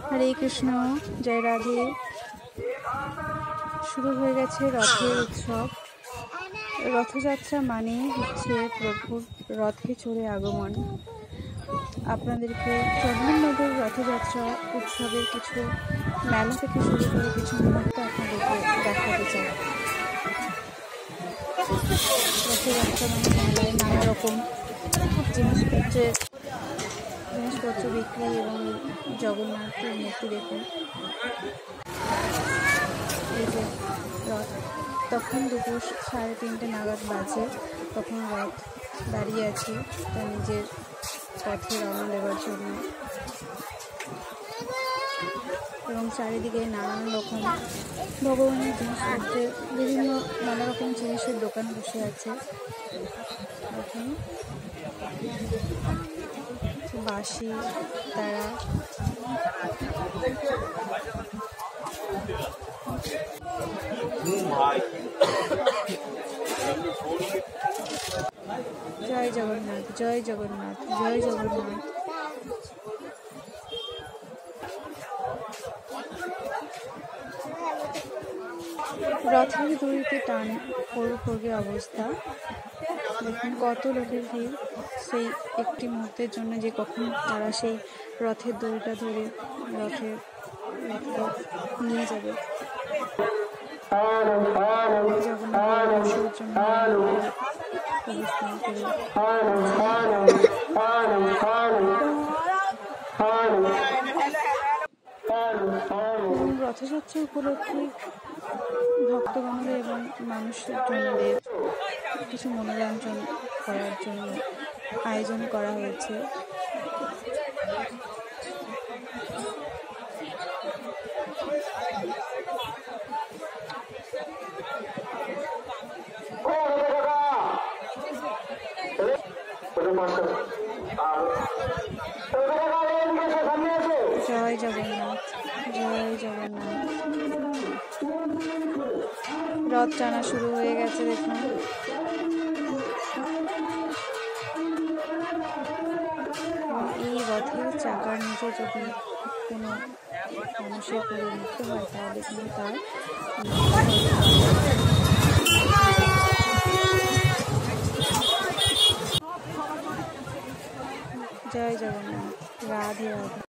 হরে কৃষ্ণ, জয় রাধে। শুরু হয়ে গেছে রথের উৎসব। রথযাত্রা মানে হচ্ছে প্রভুর রথে চড়ে আগমন। আপনাদেরকে চন্দননগর রথযাত্রা উৎসবের কিছু মেলা থেকে শুরু করে কিছু মুহূর্ত আপনাদেরকে দেখাতে চাই। রথযাত্রা মানে মেলায় নানা রকম জিনিসপত্র বিক্রি এবং জগন্নাথের মূর্তি দেখুন। এই যে রথ, তখন দুপুর 3:30 নাগাদ বাজে, তখন রথ দাঁড়িয়ে আছে তার নিজের পথে রওনা দেওয়ার জন্য, এবং চারিদিকে নানান রকম ভগবানের জিনিসপত্রের বিভিন্ন নানা রকম জিনিসের দোকান বসে আছে। এখন বাঁশি, তারা জয় জগন্নাথ, জয় জগন্নাথ, জয় জগন্নাথ। রথের দড়িতে টান পড়ে অবস্থা দেখুন, কত লোকের ভিড় সেই একটি মুহূর্তের জন্য, যে কখন তারা সেই রথের দড়িটা ধরে রথকে নিয়ে যাবে জগন্নাথের জন্য অবস্থান করে। রথযাত্রা উপলক্ষে ভক্তগণদের এবং মানুষের জনদের কিছু মনোরঞ্জন করার জন্য আয়োজন করা হয়েছে। জয় জগন্নাথ, জয় জগন্নাথ। রথ টানা শুরু হয়ে গেছে দেখুন। এই রথের চাকার নিচে যদি কোনো মানুষের করে মৃত্যু হয় তাহলে কিন্তু তার জয় জগন্নাথ, রাধে রাধে।